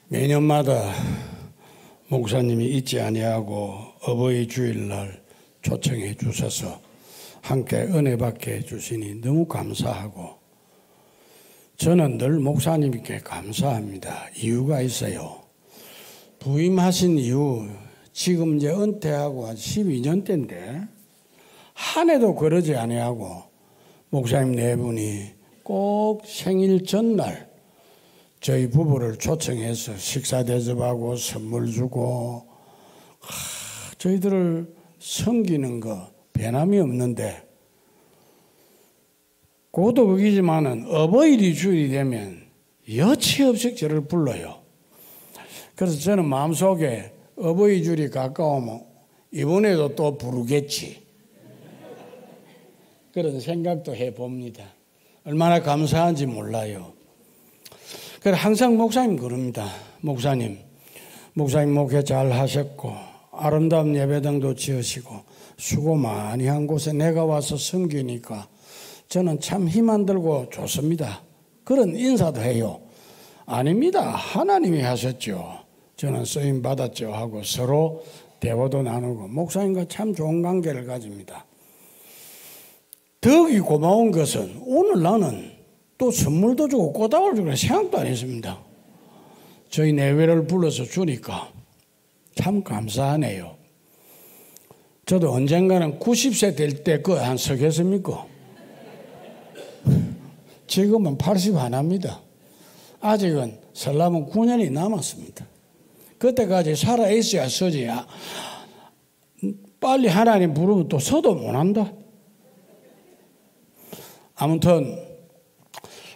매년마다 목사님이 잊지 아니하고 어버이 주일날 초청해 주셔서 함께 은혜 받게 해주시니 너무 감사하고 저는 늘 목사님께 감사합니다. 이유가 있어요. 부임하신 이후 지금 이제 은퇴하고 한 12년째인데 한 해도 그러지 아니하고 목사님 네 분이 꼭 생일 전날 저희 부부를 초청해서 식사 대접하고 선물 주고 저희들을 섬기는 거 변함이 없는데 그것도 그기지만은 어버이리 주일이 되면 여치없이 저를 불러요. 그래서 저는 마음속에 어버이 주일이 가까우면 이번에도 또 부르겠지 그런 생각도 해봅니다. 얼마나 감사한지 몰라요. 그래서 항상 목사님 그럽니다. 목사님 목회 잘 하셨고 아름다운 예배당도 지으시고 수고 많이 한 곳에 내가 와서 섬기니까 저는 참 힘 안 들고 좋습니다. 그런 인사도 해요. 아닙니다. 하나님이 하셨죠. 저는 쓰임 받았죠 하고 서로 대화도 나누고 목사님과 참 좋은 관계를 가집니다. 더욱이 고마운 것은 오늘 나는 또 선물도 주고 꽃다발 주고 생각도 안 했습니다. 저희 내외를 불러서 주니까 참 감사하네요. 저도 언젠가는 90세 될 때 그 안 서겠습니까? 지금은 80 하나입니다. 아직은 설라면 9년이 남았습니다. 그때까지 살아있어야 서지. 빨리 하나님 부르면 또 서도 못한다. 아무튼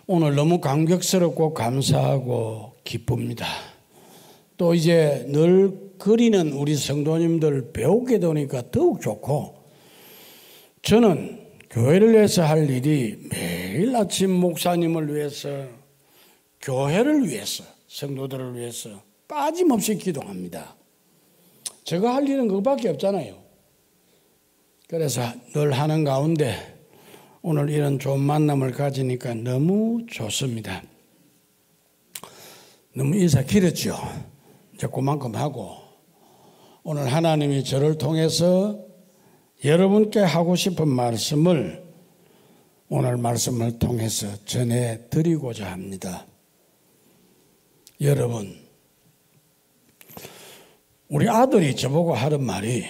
오늘 너무 감격스럽고 감사하고 기쁩니다. 또 이제 늘 그리는 우리 성도님들 배우게 되니까 더욱 좋고 저는 교회를 위해서 할 일이 매일 아침 목사님을 위해서 교회를 위해서 성도들을 위해서 빠짐없이 기도합니다. 제가 할 일은 그거밖에 없잖아요. 그래서 늘 하는 가운데 오늘 이런 좋은 만남을 가지니까 너무 좋습니다. 너무 인사 길었죠. 이제 그만큼 하고 오늘 하나님이 저를 통해서 여러분께 하고 싶은 말씀을 오늘 말씀을 통해서 전해드리고자 합니다. 여러분, 우리 아들이 저보고 하는 말이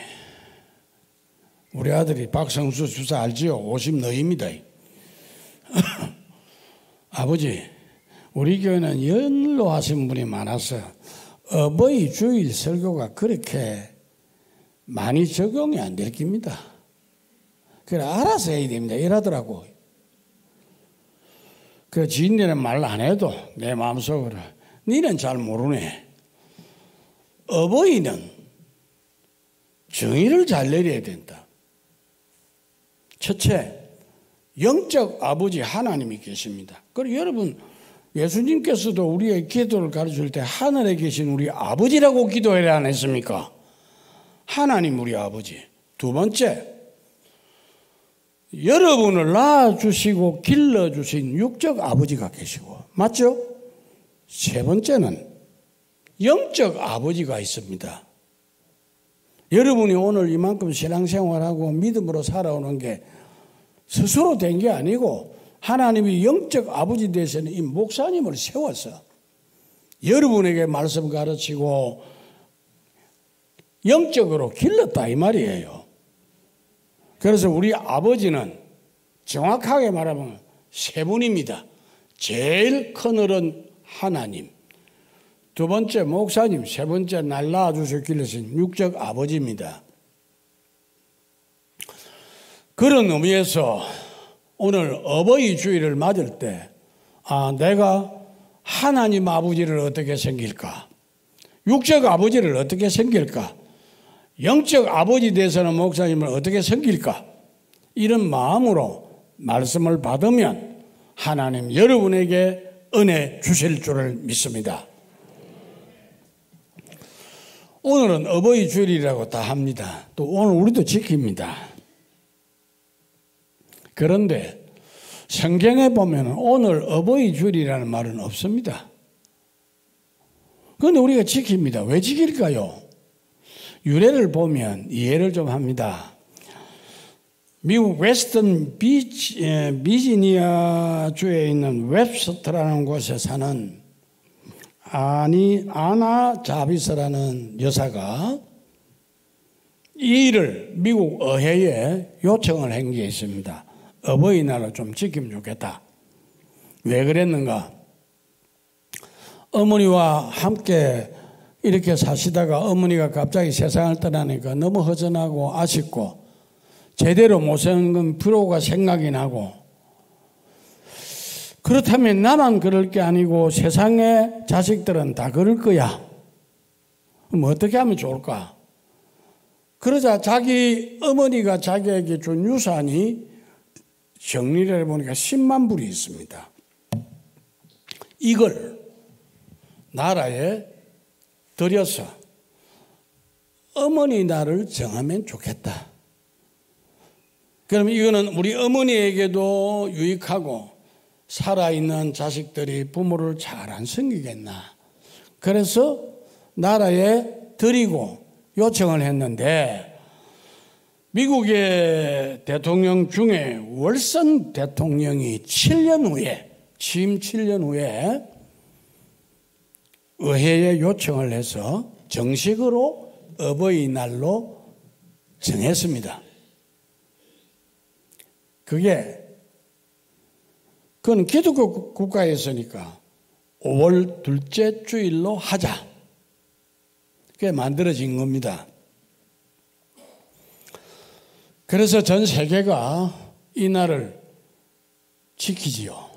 우리 아들이 박성수 주사 알지요? 50 너입니다. 아버지, 우리 교회는 연로하신 분이 많아서 어버이 주일 설교가 그렇게 많이 적용이 안 될 겁니다. 그래 알아서 해야 됩니다. 이러더라고. 그 지인들은 말 안 해도 내 마음속으로 니는 잘 모르네. 어버이는 정의를 잘 내려야 된다. 첫째, 영적 아버지 하나님이 계십니다. 그리고 여러분 예수님께서도 우리의 기도를 가르칠 때 하늘에 계신 우리 아버지라고 기도해야 안 했습니까? 하나님 우리 아버지. 두 번째, 여러분을 낳아주시고 길러주신 육적 아버지가 계시고 맞죠? 세 번째는 영적 아버지가 있습니다. 여러분이 오늘 이만큼 신앙생활하고 믿음으로 살아오는 게 스스로 된 게 아니고 하나님이 영적 아버지 되시는 이 목사님을 세워서 여러분에게 말씀 가르치고 영적으로 길렀다 이 말이에요. 그래서 우리 아버지는 정확하게 말하면 세 분입니다. 제일 큰 어른 하나님, 두 번째 목사님, 세 번째 날 낳아주셔 길러신 육적 아버지입니다. 그런 의미에서 오늘 어버이 주일을 맞을 때 내가 하나님 아버지를 어떻게 섬길까? 육적 아버지를 어떻게 섬길까? 영적 아버지 되서는 목사님을 어떻게 섬길까? 이런 마음으로 말씀을 받으면 하나님 여러분에게 은혜 주실 줄을 믿습니다. 오늘은 어버이 주일이라고 다 합니다. 또 오늘 우리도 지킵니다. 그런데 성경에 보면 오늘 어버이 주일이라는 말은 없습니다. 그런데 우리가 지킵니다. 왜 지킬까요? 유래를 보면 이해를 좀 합니다. 미국 웨스턴 비지니아 주에 있는 웹스터라는 곳에 사는 아나 자비스라는 여사가 이 일을 미국 의회에 요청을 한 게 있습니다. 어버이날을 좀 지키면 좋겠다. 왜 그랬는가? 어머니와 함께 이렇게 사시다가 어머니가 갑자기 세상을 떠나니까 너무 허전하고 아쉽고 제대로 못 사는 건 부러워가 생각이 나고, 그렇다면 나만 그럴 게 아니고 세상의 자식들은 다 그럴 거야. 그럼 어떻게 하면 좋을까? 그러자 자기 어머니가 자기에게 준 유산이 정리를 해보니까 10만 불이 있습니다. 이걸 나라에 들여서 어머니 날을 정하면 좋겠다. 그럼 이거는 우리 어머니에게도 유익하고 살아있는 자식들이 부모를 잘 안 섬기겠나. 그래서 나라에 드리고 요청을 했는데, 미국의 대통령 중에 월선 대통령이 7년 후에, 취임 7년 후에 의회에 요청을 해서 정식으로 어버이날로 정했습니다. 그건 기독교 국가였으니까 5월 둘째 주일로 하자. 그게 만들어진 겁니다. 그래서 전 세계가 이 날을 지키지요.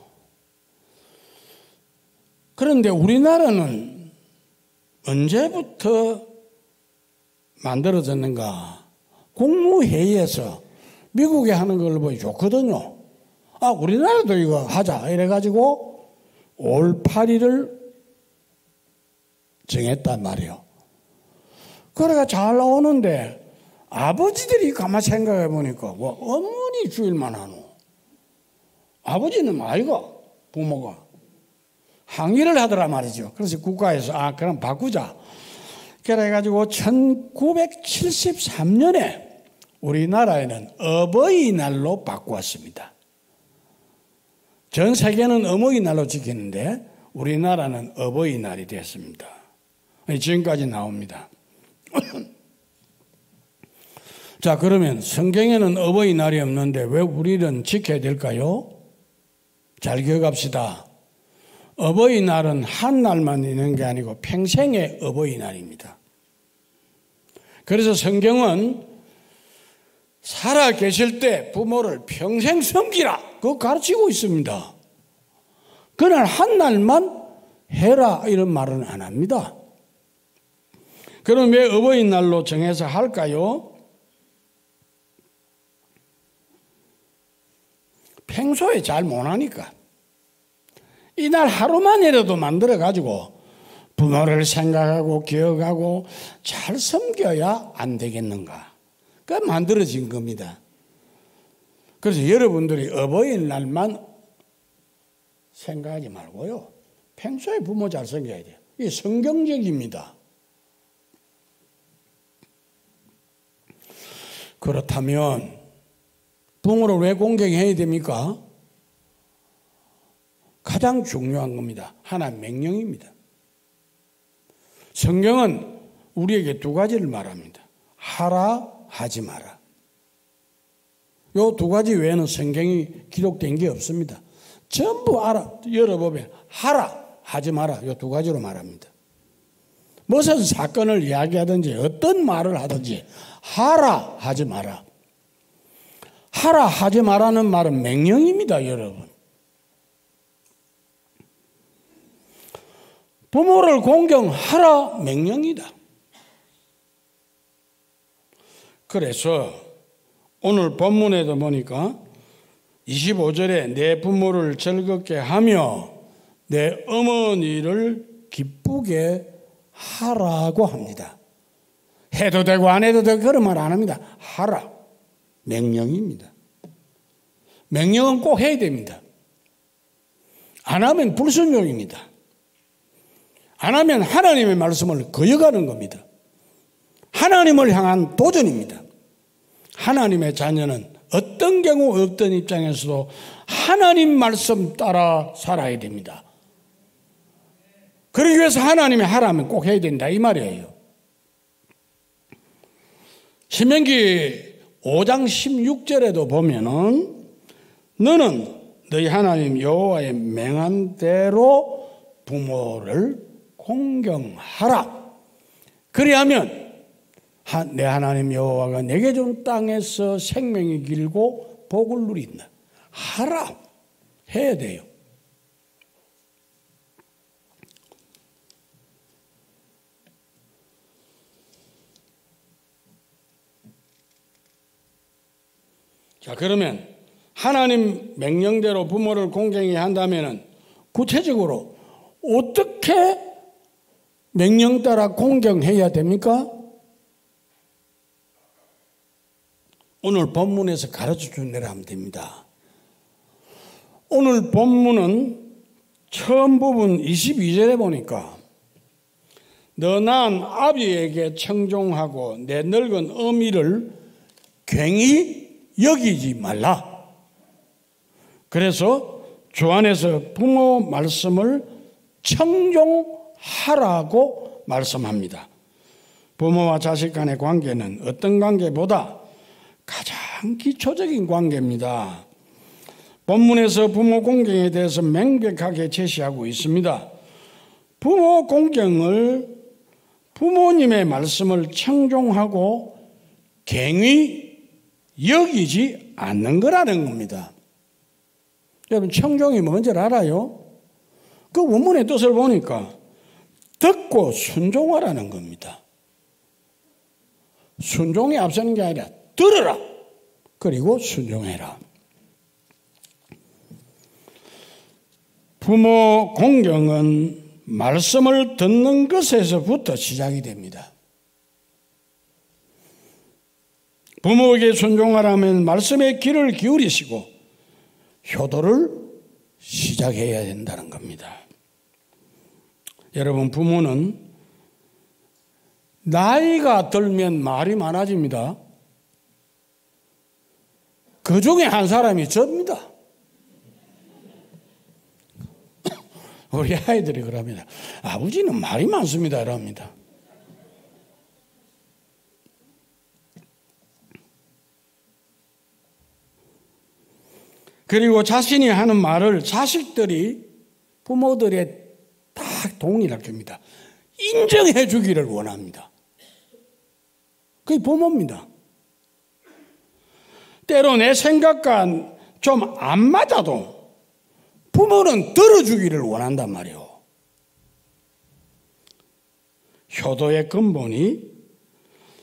그런데 우리나라는 언제부터 만들어졌는가? 국무회의에서 미국에 하는 걸 보니 좋거든요. 우리나라도 이거 하자 이래가지고 5월 8일을 정했단 말이에요. 그래가 잘 나오는데 아버지들이 가만 생각해 보니까 어머니 주일만 하노. 아버지는 아이가 부모가 항의를 하더라 말이죠. 그래서 국가에서 그럼 바꾸자. 그래가지고 1973년에 우리나라에는 어버이날로 바꾸었습니다. 전 세계는 어버이날로 지키는데 우리나라는 어버이날이 됐습니다. 지금까지 나옵니다. 자, 그러면 성경에는 어버이날이 없는데 왜 우리는 지켜야 될까요? 잘 기억합시다. 어버이날은 한 날만 있는 게 아니고 평생의 어버이날입니다. 그래서 성경은 살아 계실 때 부모를 평생 섬기라, 그거 가르치고 있습니다. 그날 한 날만 해라 이런 말은 안 합니다. 그럼 왜 어버이날로 정해서 할까요? 평소에 잘 못하니까. 이날 하루만이라도 만들어가지고 부모를 생각하고 기억하고 잘 섬겨야 안 되겠는가. 그게 만들어진 겁니다. 그래서 여러분들이 어버이날만 생각하지 말고요. 평소에 부모 잘 섬겨야 돼요. 이게 성경적입니다. 그렇다면 부모를 왜 공경해야 됩니까? 가장 중요한 겁니다. 하나 명령입니다. 성경은 우리에게 두 가지를 말합니다. 하라, 하지 마라. 요 두 가지 외에는 성경이 기록된 게 없습니다. 전부 열어보면 하라, 하지 마라. 요 두 가지로 말합니다. 무슨 사건을 이야기하든지 어떤 말을 하든지 하라, 하지 마라. 하라, 하지 마라는 말은 명령입니다, 여러분. 부모를 공경하라, 명령이다. 그래서 오늘 본문에도 보니까 25절에 내 부모를 즐겁게 하며 내 어머니를 기쁘게 하라고 합니다. 해도 되고 안 해도 되고 그런 말 안 합니다. 하라, 명령입니다. 명령은 꼭 해야 됩니다. 안 하면 불순종입니다. 안 하면 하나님의 말씀을 거역하는 겁니다. 하나님을 향한 도전입니다. 하나님의 자녀는 어떤 경우 어떤 입장에서도 하나님 말씀 따라 살아야 됩니다. 그러기 위해서 하나님이 하라면 꼭 해야 된다 이 말이에요. 신명기 5장 16절에도 보면은 너는 너희 하나님 여호와의 명한 대로 부모를 공경하라. 그리하면 내 하나님 여호와가 내게 준 땅에서 생명이 길고 복을 누린다. 하라. 해야 돼요. 자, 그러면 하나님 명령대로 부모를 공경해야 한다면 구체적으로 어떻게 명령 따라 공경해야 됩니까? 오늘 본문에서 가르쳐 준 대로 하면 됩니다. 오늘 본문은 처음 부분 22절에 보니까 너 낳은 아비에게 청종하고 내 늙은 어미를 괜히 여기지 말라. 그래서 주 안에서 부모 말씀을 청종하라고 말씀합니다. 부모와 자식 간의 관계는 어떤 관계보다 가장 기초적인 관계입니다. 본문에서 부모 공경에 대해서 명백하게 제시하고 있습니다. 부모 공경을 부모님의 말씀을 청종하고 갱히 여기지 않는 거라는 겁니다. 여러분 청종이 뭔지를 알아요? 그 원문의 뜻을 보니까 듣고 순종하라는 겁니다. 순종이 앞서는 게 아니라 들으라. 그리고 순종해라. 부모 공경은 말씀을 듣는 것에서부터 시작이 됩니다. 부모에게 순종하라면 말씀에 귀를 기울이시고 효도를 시작해야 된다는 겁니다. 여러분 부모는 나이가 들면 말이 많아집니다. 그 중에 한 사람이 접니다. 우리 아이들이 그럽니다. 아버지는 말이 많습니다. 이럽니다. 그리고 자신이 하는 말을 자식들이 부모들의 다 동의할 겁니다. 인정해 주기를 원합니다. 그게 부모입니다. 때로 내 생각과 좀 안 맞아도 부모는 들어주기를 원한단 말이에요. 효도의 근본이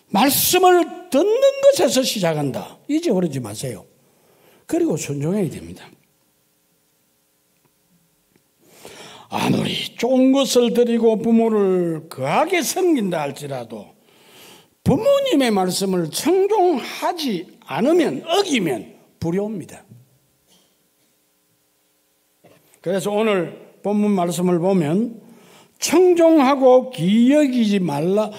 말씀을 듣는 것에서 시작한다. 잊어버리지 마세요. 그리고 순종해야 됩니다. 아무리 좋은 것을 드리고 부모를 거하게 섬긴다 할지라도 부모님의 말씀을 청종하지 않으면 어기면 불효입니다. 그래서 오늘 본문 말씀을 보면 청종하고 기여기지 말라,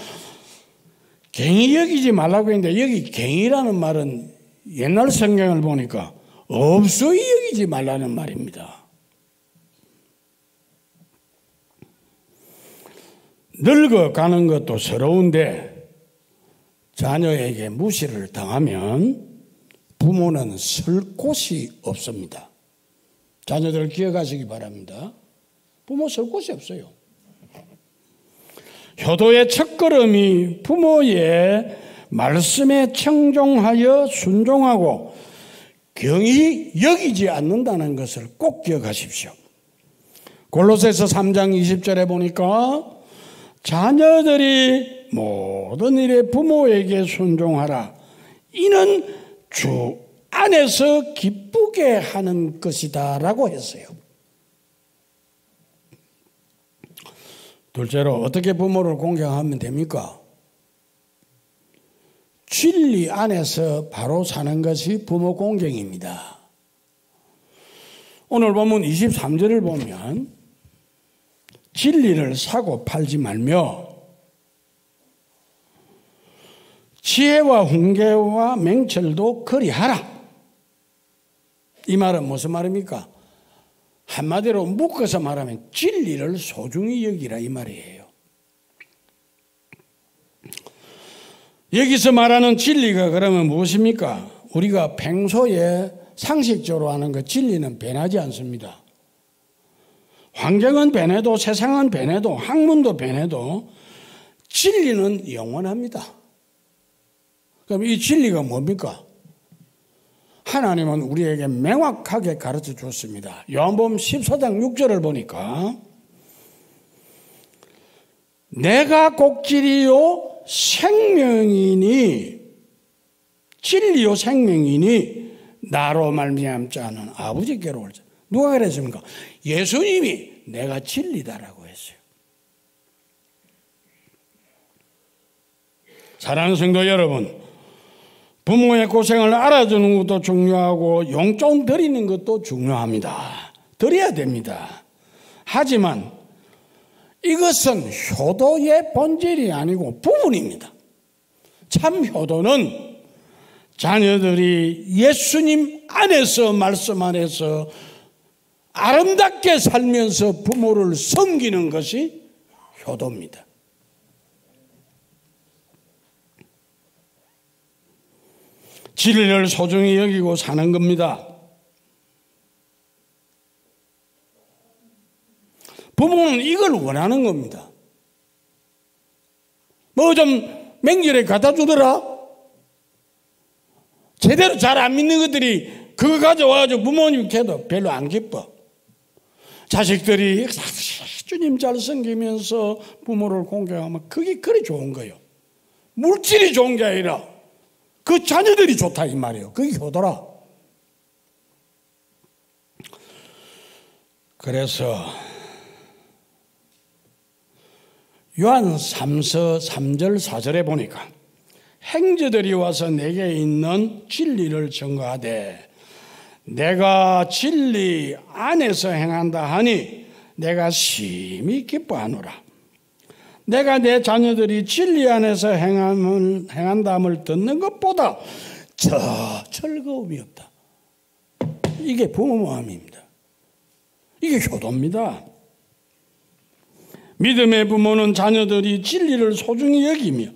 갱히 여기지 말라고 했는데 여기 갱이라는 말은 옛날 성경을 보니까 없어이 여기지 말라는 말입니다. 늙어가는 것도 서러운데 자녀에게 무시를 당하면 부모는 쓸 곳이 없습니다. 자녀들을 기억하시기 바랍니다. 부모 쓸 곳이 없어요. 효도의 첫걸음이 부모의 말씀에 청종하여 순종하고 경히 여기지 않는다는 것을 꼭 기억하십시오. 골로새서 3장 20절에 보니까 자녀들이 모든 일에 부모에게 순종하라. 이는 주 안에서 기쁘게 하는 것이다 라고 했어요. 둘째로 어떻게 부모를 공경하면 됩니까? 진리 안에서 바로 사는 것이 부모 공경입니다. 오늘 보면 23절을 보면 진리를 사고 팔지 말며 지혜와 훈계와 맹철도 거리하라. 이 말은 무슨 말입니까? 한마디로 묶어서 말하면 진리를 소중히 여기라 이 말이에요. 여기서 말하는 진리가 그러면 무엇입니까? 우리가 평소에 상식적으로 하는 그 진리는 변하지 않습니다. 환경은 변해도 세상은 변해도 학문도 변해도 진리는 영원합니다. 그럼 이 진리가 뭡니까? 하나님은 우리에게 명확하게 가르쳐 줬습니다. 요한복음 14장 6절을 보니까 내가 곧 길이요 생명이니 진리요 생명이니 나로 말미암지 않은 아버지께로 올 자. 누가 그랬습니까? 예수님이 내가 진리다라고 했어요. 사랑하는 성도 여러분, 부모의 고생을 알아주는 것도 중요하고 용돈 드리는 것도 중요합니다. 드려야 됩니다. 하지만 이것은 효도의 본질이 아니고 부분입니다. 참 효도는 자녀들이 예수님 안에서 말씀 안에서 아름답게 살면서 부모를 섬기는 것이 효도입니다. 진리를 소중히 여기고 사는 겁니다. 부모는 이걸 원하는 겁니다. 뭐 좀 맹렬에 갖다 주더라. 제대로 잘 안 믿는 것들이 그거 가져와가지고 부모님께도 별로 안 기뻐. 자식들이 주님 잘 섬기면서 부모를 공경하면 그게 그리 좋은 거예요. 물질이 좋은 게 아니라 그 자녀들이 좋다 이 말이에요. 그게 효도라. 그래서 요한 3서 3절 4절에 보니까 행자들이 와서 내게 있는 진리를 증거하되 내가 진리 안에서 행한다 하니 내가 심히 기뻐하노라. 내가 내 자녀들이 진리 안에서 행한다함을 듣는 것보다 저 즐거움이 없다. 이게 부모 마음입니다. 이게 효도입니다. 믿음의 부모는 자녀들이 진리를 소중히 여기며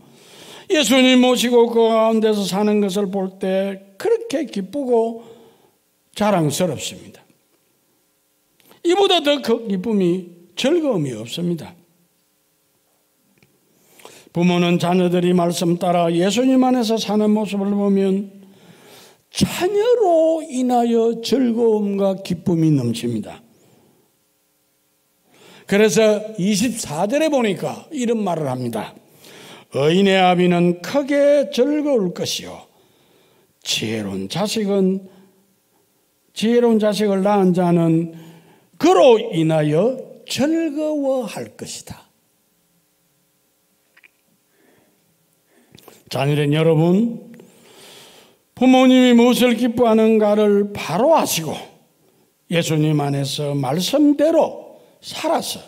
예수님 모시고 그 가운데서 사는 것을 볼 때 그렇게 기쁘고 자랑스럽습니다. 이보다 더 큰 기쁨이 즐거움이 없습니다. 부모는 자녀들이 말씀 따라 예수님 안에서 사는 모습을 보면 자녀로 인하여 즐거움과 기쁨이 넘칩니다. 그래서 24절에 보니까 이런 말을 합니다. 의인의 아비는 크게 즐거울 것이요 지혜로운 자식을 낳은 자는 그로 인하여 즐거워할 것이다. 자녀된 여러분, 부모님이 무엇을 기뻐하는가를 바로 아시고 예수님 안에서 말씀대로 살아서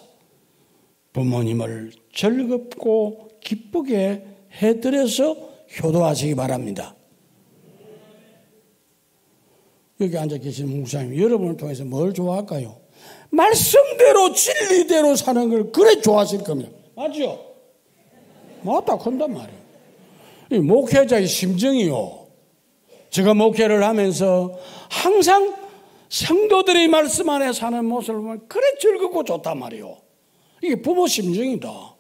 부모님을 즐겁고 기쁘게 해드려서 효도하시기 바랍니다. 여기 앉아 계신 목사님, 여러분을 통해서 뭘 좋아할까요? 말씀대로 진리대로 사는 걸 그래 좋아하실 겁니다. 맞죠? 맞다 그런단 말이에요. 이 목회자의 심정이요. 제가 목회를 하면서 항상 성도들의 말씀 안에 사는 모습을 보면 그래 즐겁고 좋단 말이에요. 이게 부모 심정이다.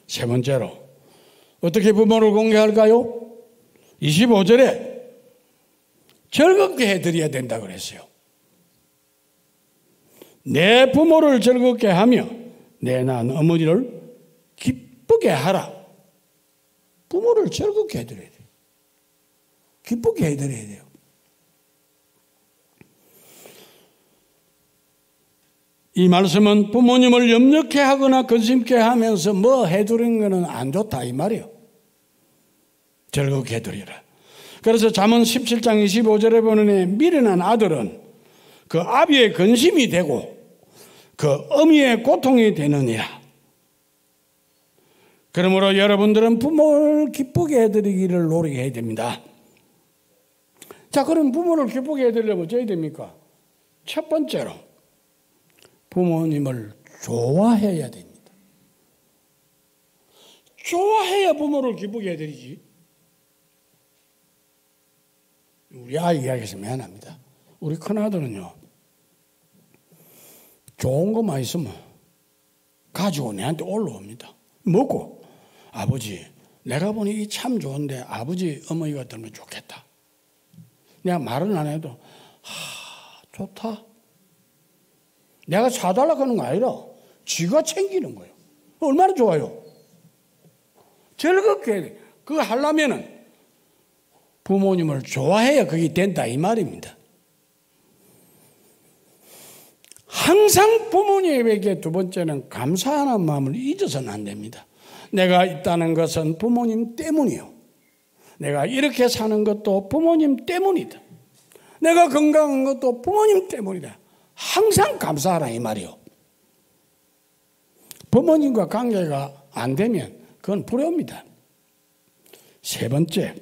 세 번째로 어떻게 부모를 공개할까요? 25절에 즐겁게 해드려야 된다고 그랬어요. 내 부모를 즐겁게 하며 내 낳은 어머니를 기쁘게 하라. 부모를 즐겁게 해드려야 돼요. 기쁘게 해드려야 돼요. 이 말씀은 부모님을 염려케 하거나 근심케 하면서 뭐 해두는 것은 안 좋다 이 말이에요. 즐겁게 해드리라. 그래서 잠언 17장 25절에 보는 미련한 아들은 그 아비의 근심이 되고 그 어미의 고통이 되느니라. 그러므로 여러분들은 부모를 기쁘게 해드리기를 노력해야 됩니다. 자, 그럼 부모를 기쁘게 해드리려면 어찌해야 됩니까? 첫 번째로 부모님을 좋아해야 됩니다. 좋아해야 부모를 기쁘게 해드리지. 우리 아이 이야기해서 미안합니다. 우리 큰아들은요, 좋은 것만 있으면 가지고 내한테 올라옵니다. 먹고, 아버지, 내가 보니 이 참 좋은데 아버지, 어머니가 들면 좋겠다. 내가 말은 안 해도, 좋다. 내가 사달라고 하는 거 아니라 지가 챙기는 거예요. 얼마나 좋아요. 즐겁게 그거 하려면은 부모님을 좋아해야 그게 된다 이 말입니다. 항상 부모님에게 두 번째는 감사하는 마음을 잊어서는 안 됩니다. 내가 있다는 것은 부모님 때문이요. 내가 이렇게 사는 것도 부모님 때문이다. 내가 건강한 것도 부모님 때문이다. 항상 감사하라 이 말이요. 부모님과 관계가 안 되면 그건 불효입니다. 세 번째,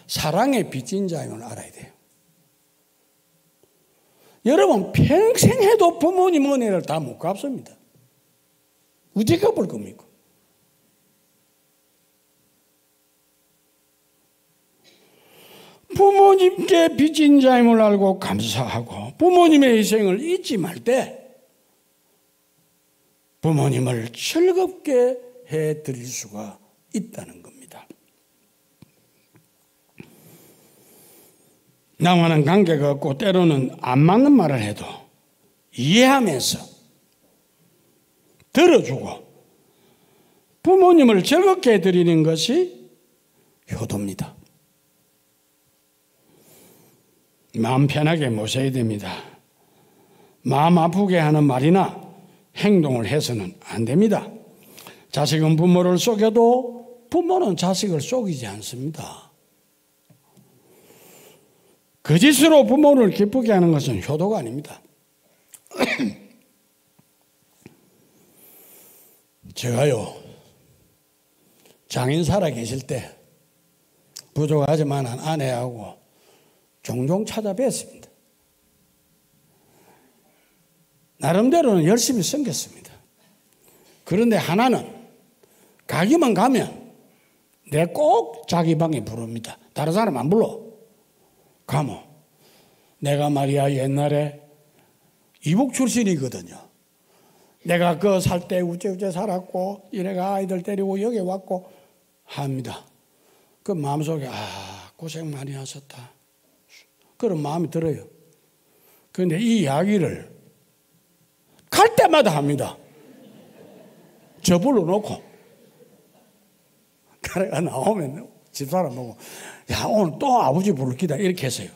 사랑의 빚진 자임을 알아야 돼요. 여러분 평생 해도 부모님 은혜를 다 못 갚습니다. 어떻게 갚을 겁니까? 부모님께 빚진 자임을 알고 감사하고 부모님의 희생을 잊지 말 때 부모님을 즐겁게 해드릴 수가 있다는 겁니다. 나와는 관계가 없고 때로는 안 맞는 말을 해도 이해하면서 들어주고 부모님을 즐겁게 해드리는 것이 효도입니다. 마음 편하게 모셔야 됩니다. 마음 아프게 하는 말이나 행동을 해서는 안 됩니다. 자식은 부모를 속여도 부모는 자식을 속이지 않습니다. 거짓으로 부모를 기쁘게 하는 것은 효도가 아닙니다. 제가요, 장인 살아 계실 때 부족하지만한 아내하고 종종 찾아뵀습니다. 나름대로는 열심히 섬겼습니다. 그런데 하나는 가기만 가면 내 꼭 자기 방에 부릅니다. 다른 사람 안 불러. 가면 내가 말이야 옛날에 이북 출신이거든요. 내가 그 살 때 우째우째 살았고 이래가 아이들 데리고 여기 왔고 합니다. 그 마음속에 고생 많이 하셨다. 그런 마음이 들어요. 그런데 이 이야기를 갈 때마다 합니다. 저 불러놓고 가래가 나오면 집사람 보고 야 오늘 또 아버지 부를 기다 이렇게 했어요.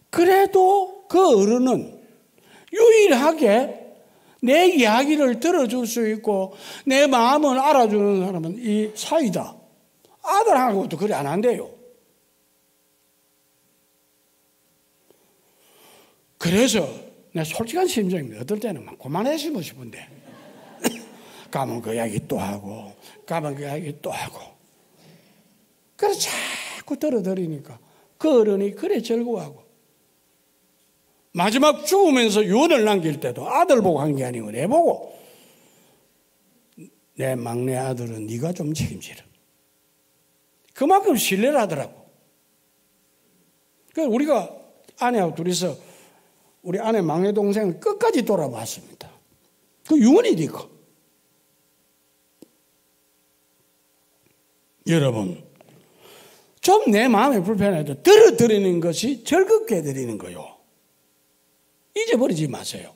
그래도 그 어른은 유일하게 내 이야기를 들어줄 수 있고 내 마음을 알아주는 사람은 이 사이다. 아들하고도 그래 안 한대요. 그래서 내 솔직한 심정입니다. 어떨 때는 막 그만했으면 싶은데 가면 그 이야기 또 하고 가면 그 이야기 또 하고 그래서 자꾸 들어드리니까 그 어른이 그래 즐거워하고 마지막 죽으면서 유언을 남길 때도 아들 보고 한 게 아니고 내 보고 내 막내 아들은 네가 좀 책임지라. 그만큼 신뢰를 하더라고. 그래서 우리가 아내하고 둘이서 우리 아내 막내 동생을 끝까지 돌아봤습니다. 그 유언이니까. 여러분 좀 내 마음이 불편해도 들어드리는 것이 즐겁게 해드리는 거요. 잊어버리지 마세요.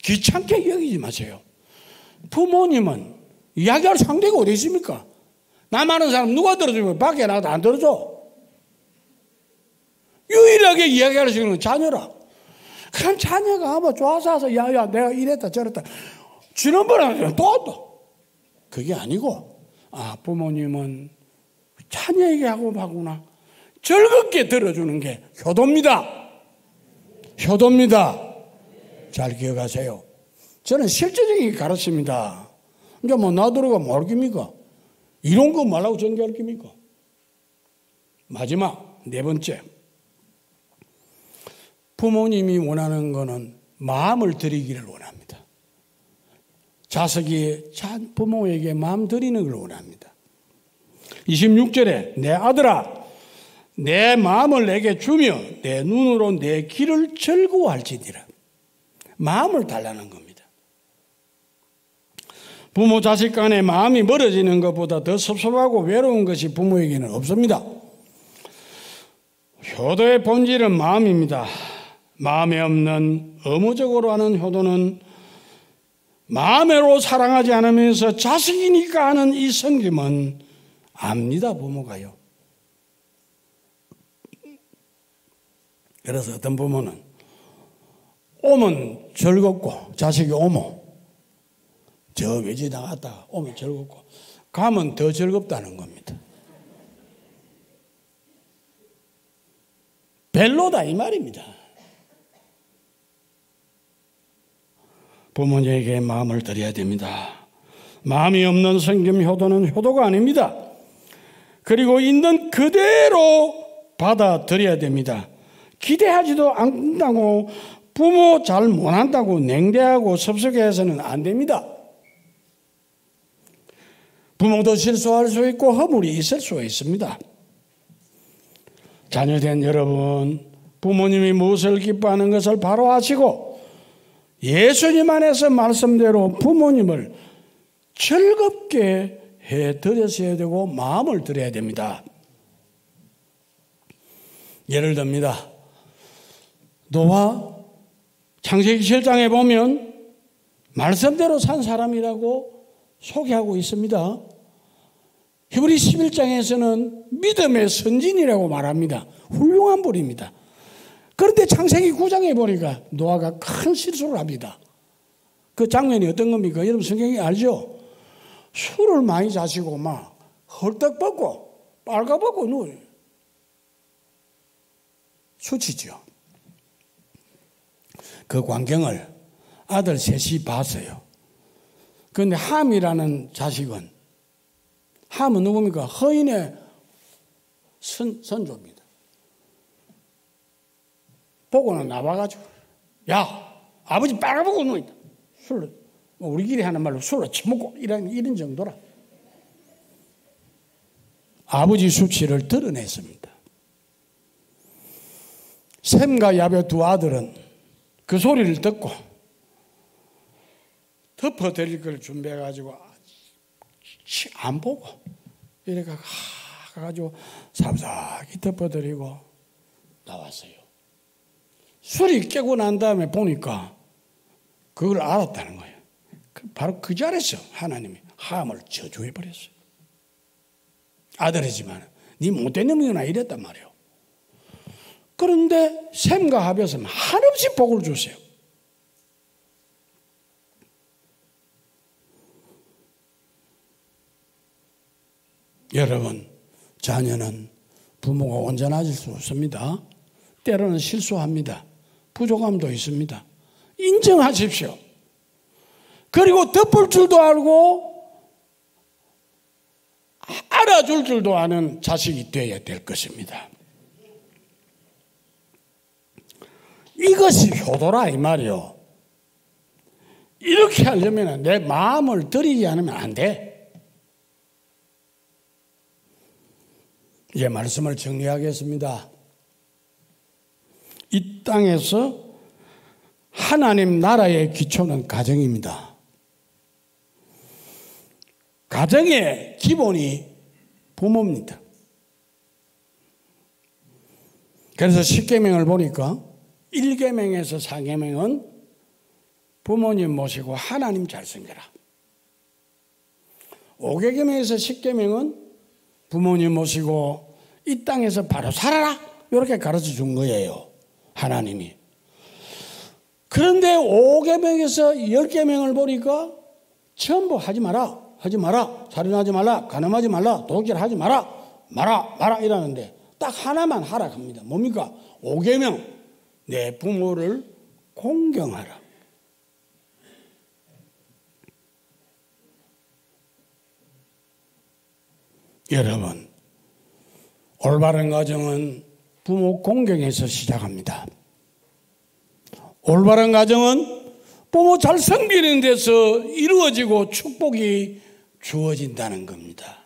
귀찮게 여기지 마세요. 부모님은 이야기할 상대가 어디 있습니까? 나 많은 사람 누가 들어주면 밖에 나가도 안 들어줘. 유일하게 이야기할 수 있는 건 자녀라. 그럼 자녀가 아마 좋아서 와서 야야 내가 이랬다 저랬다 지난번에 또 그게 아니고 부모님은 참 얘기하고 하구나. 즐겁게 들어주는 게 효도입니다. 효도입니다. 잘 기억하세요. 저는 실제적인 가르칩니다. 이제 뭐 나더러가 뭐 할 겁니까? 이런 거 말라고 전개할 겁니까? 마지막 네 번째, 부모님이 원하는 거는 마음을 드리기를 원합니다. 자식이 부모에게 마음 드리는 걸 원합니다. 26절에 내 아들아 내 마음을 내게 주며 내 눈으로 내 길을 즐거워할지니라. 마음을 달라는 겁니다. 부모 자식 간의 마음이 멀어지는 것보다 더 섭섭하고 외로운 것이 부모에게는 없습니다. 효도의 본질은 마음입니다. 마음에 없는 의무적으로 하는 효도는 마음으로 사랑하지 않으면서 자식이니까 하는 이 섬김은 압니다, 부모가요. 그래서 어떤 부모는 오면 즐겁고 자식이 오면 저 외지 나갔다가 오면 즐겁고 가면 더 즐겁다는 겁니다. 별로다 이 말입니다. 부모님에게 마음을 드려야 됩니다. 마음이 없는 섬김 효도는 효도가 아닙니다. 그리고 있는 그대로 받아들여야 됩니다. 기대하지도 않는다고 부모 잘 못한다고 냉대하고 섭섭해서는 안 됩니다. 부모도 실수할 수 있고 허물이 있을 수 있습니다. 자녀된 여러분, 부모님이 무엇을 기뻐하는 것을 바로 아시고 예수님 안에서 말씀대로 부모님을 즐겁게 해드렸어야 되고 마음을 드려야 됩니다. 예를 듭니다. 노아 창세기 7장에 보면 말씀대로 산 사람이라고 소개하고 있습니다. 히브리 11장에서는 믿음의 선진이라고 말합니다. 훌륭한 분입니다. 그런데 창세기 9장에 보니까 노아가 큰 실수를 합니다. 그 장면이 어떤 겁니까? 여러분 성경이 알죠? 술을 많이 자시고 막 헐떡 벗고 빨가벗고 누워요. 수치죠. 그 광경을 아들 셋이 봤어요. 그런데 함이라는 자식은, 함은 누굽니까? 허인의 선조입니다. 보고는 나와가지고, 야, 아버지 빨아보고 누워있다. 술로, 우리끼리 하는 말로 술로 처먹고 이런 정도라. 아버지 수치를 드러냈습니다. 셈과 야벳 두 아들은 그 소리를 듣고 덮어드릴 걸 준비해가지고 안 보고 이렇게 가가지고 삽삭이 덮어드리고 나왔어요. 술이 깨고 난 다음에 보니까 그걸 알았다는 거예요. 바로 그 자리에서 하나님이 함을 저주해버렸어요. 아들이지만 네 못된 놈이구나 이랬단 말이에요. 그런데 셈과 하벳은 한없이 복을 주세요. 여러분, 자녀는 부모가 온전하실 수 없습니다. 때로는 실수합니다. 부족함도 있습니다. 인정하십시오. 그리고 덮을 줄도 알고 알아줄 줄도 아는 자식이 되어야 될 것입니다. 이것이 효도라 이 말이요. 이렇게 하려면 내 마음을 들이지 않으면 안 돼. 이제 말씀을 정리하겠습니다. 이 땅에서 하나님 나라의 기초는 가정입니다. 가정의 기본이 부모입니다. 그래서 10계명을 보니까 1계명에서 4계명은 부모님 모시고 하나님 잘 섬겨라. 5계명에서 10계명은 부모님 모시고 이 땅에서 바로 살아라. 이렇게 가르쳐 준 거예요. 하나님이. 그런데 5계명에서 10계명을 보니까 전부 하지 마라. 하지 마라. 살인하지 말라. 간음하지 말라. 도둑질하지 마라. 마라 이러는데 딱 하나만 하라 합니다. 뭡니까? 5계명. 내 부모를 공경하라. 여러분, 올바른 가정은 부모 공경에서 시작합니다. 올바른 가정은 부모 잘 섬기는 데서 이루어지고 축복이 주어진다는 겁니다.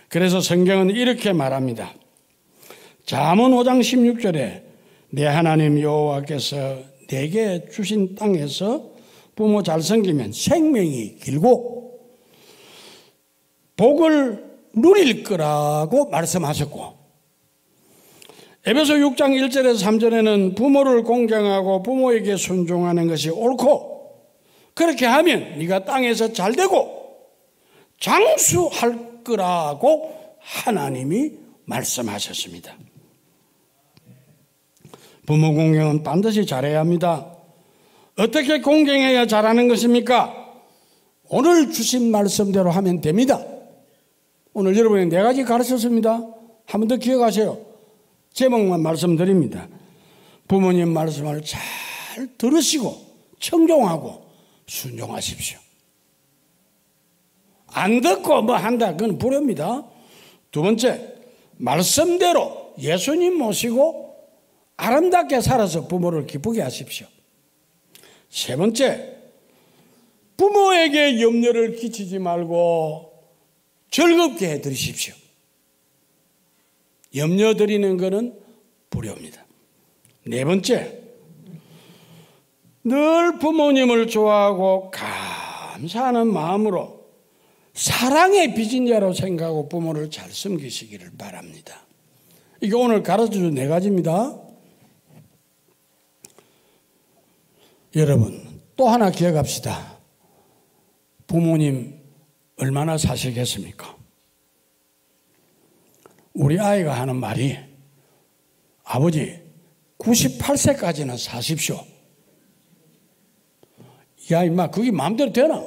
그래서 성경은 이렇게 말합니다. 잠언 5장 16절에 내 하나님 여호와께서 내게 주신 땅에서 부모 잘 섬기면 생명이 길고 복을 누릴 거라고 말씀하셨고, 에베소 6장 1절에서 3절에는 부모를 공경하고 부모에게 순종하는 것이 옳고 그렇게 하면 네가 땅에서 잘되고 장수할 거라고 하나님이 말씀하셨습니다. 부모 공경은 반드시 잘해야 합니다. 어떻게 공경해야 잘하는 것입니까? 오늘 주신 말씀대로 하면 됩니다. 오늘 여러분이 4가지 가르쳤습니다. 한 번 더 기억하세요. 제목만 말씀드립니다. 부모님 말씀을 잘 들으시고 청종하고 순종하십시오. 안 듣고 뭐 한다, 그건 불효입니다. 두 번째, 말씀대로 예수님 모시고 아름답게 살아서 부모를 기쁘게 하십시오. 세 번째, 부모에게 염려를 끼치지 말고 즐겁게 해드리십시오. 염려 드리는 것은 불효입니다. 네 번째, 늘 부모님을 좋아하고 감사하는 마음으로 사랑의 빚진 자로 생각하고 부모를 잘 섬기시기를 바랍니다. 이게 오늘 가르쳐준 4가지입니다. 여러분, 또 하나 기억합시다. 부모님 얼마나 사시겠습니까? 우리 아이가 하는 말이 아버지 98세까지는 사십시오. 야 임마 그게 마음대로 되나?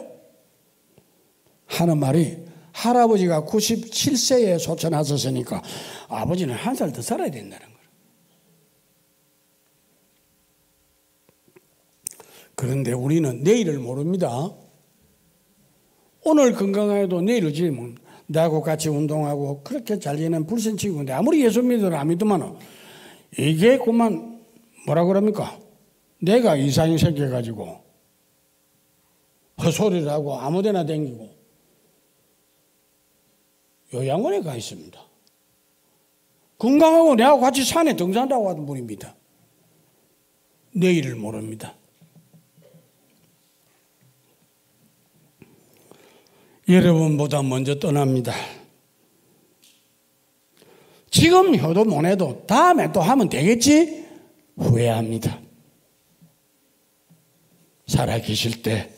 하는 말이 할아버지가 97세에 소천하셨으니까 아버지는 1살 더 살아야 된다는 거예요. 그런데 우리는 내일을 모릅니다. 오늘 건강해도 내일을 지면 나하고 같이 운동하고 그렇게 잘 지내는 불신친구인데 아무리 예수 믿으라 안 믿으면 이게 그만 뭐라 그럽니까? 내가 이상이 생겨가지고 헛소리를 하고 아무데나 댕기고 요양원에 가 있습니다. 건강하고 내하고 같이 산에 등산하고 하던 분입니다. 내일을 모릅니다. 여러분보다 먼저 떠납니다. 지금 효도 못 해도 다음에 또 하면 되겠지? 후회합니다. 살아계실 때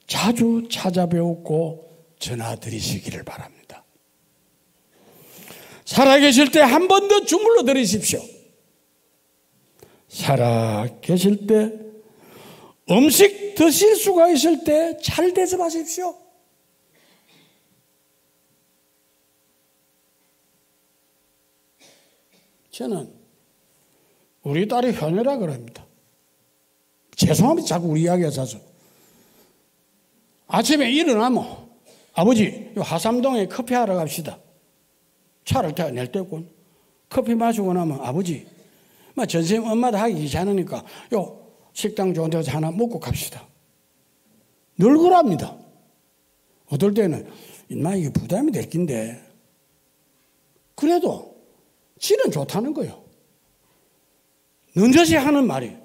자주 찾아뵙고 전화드리시기를 바랍니다. 살아계실 때 한 번 더 주물러 드리십시오. 살아계실 때 음식 드실 수가 있을 때 잘 대접하십시오. 저는 우리 딸이 현녀라 그럽니다. 죄송합니다. 자꾸 우리 이야기가 자서. 아침에 일어나면 아버지 하삼동에 커피하러 갑시다. 차를 타고 낼 때고 커피 마시고 나면 아버지 전생에 엄마도 하기 귀찮으니까 식당 좋은 데서 하나 먹고 갑시다. 늘 그럽니다. 어떨 때는 인마 이게 부담이 될 낀데 그래도 지는 좋다는 거예요. 넌저시 하는 말이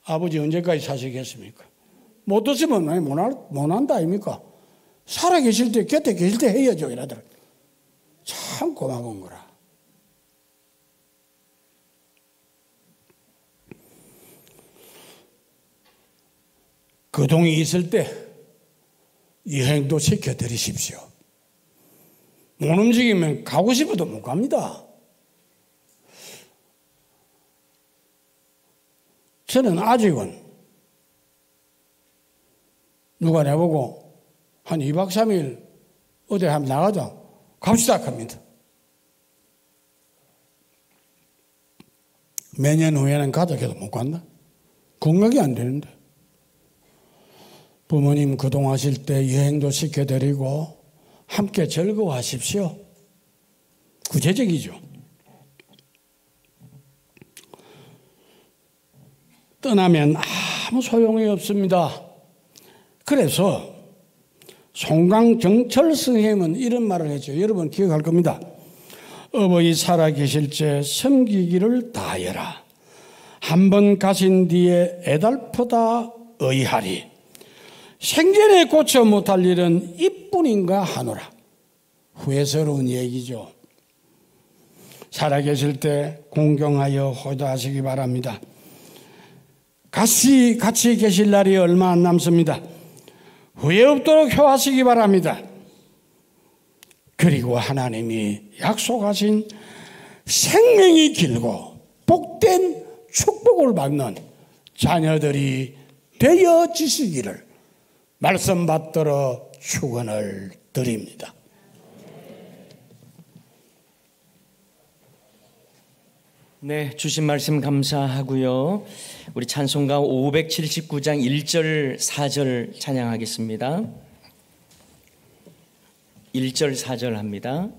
아버지 언제까지 사시겠습니까? 못 드시면 못 한다 아닙니까? 살아계실 때 곁에 계실 때 해야죠 이러더라고요. 참 고마운 거라. 그 동이 있을 때 여행도 시켜드리십시오. 못 움직이면 가고 싶어도 못 갑니다. 저는 아직은 누가 내보고 한 2박 3일 어디 한번 나가자. 갑시다 합니다. 매년 후에는 가자 해도 못 간다. 건강이 안 되는데. 부모님 그동하실 때 여행도 시켜드리고 함께 즐거워하십시오. 구체적이죠. 떠나면 아무 소용이 없습니다. 그래서 송강정철 선생님은 이런 말을 했죠. 여러분 기억할 겁니다. 어버이 살아계실 때 섬기기를 다하여라. 한 번 가신 뒤에 애달프다 의하리. 생전에 고쳐 못할 일은 이뿐인가 하노라. 후회스러운 얘기죠. 살아계실 때 공경하여 호도하시기 바랍니다. 같이 계실 날이 얼마 안 남습니다. 후회 없도록 효하시기 바랍니다. 그리고 하나님이 약속하신 생명이 길고 복된 축복을 받는 자녀들이 되어지시기를 말씀 받들어 축원을 드립니다. 네, 주신 말씀 감사하고요. 우리 찬송가 579장 1절 4절 찬양하겠습니다. 1절 4절 합니다.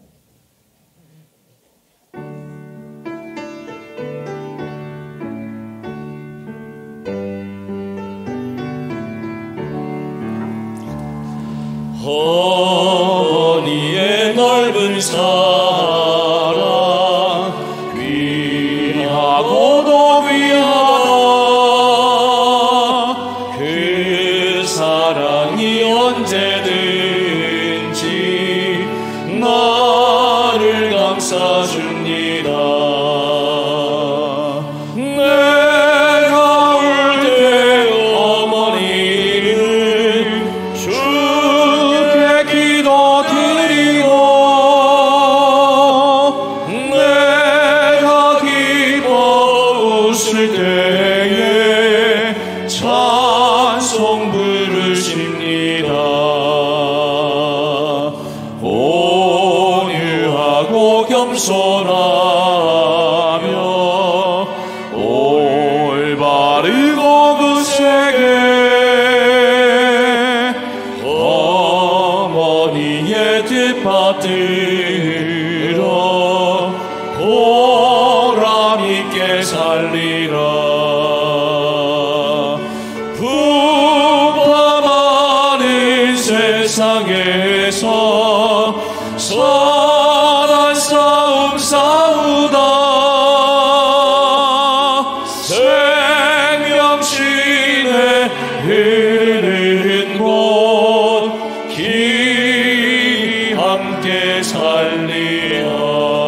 어머니의 넓은 사랑 귀하고도 귀하다. 그 사랑이 언제든지 나를 감싸줍니다. 내가 울 때 어머니는 기도드리고 내가 기뻐 웃을 때에 찬송 부르십니다. 온유하고 겸손하며 올바르고 굳세게 어머니의 뜻받들어 보람있게 살리라. 부패하는 세상에서 선한 싸움 싸우다 생명신의 흐르는 곳 함께 살리라.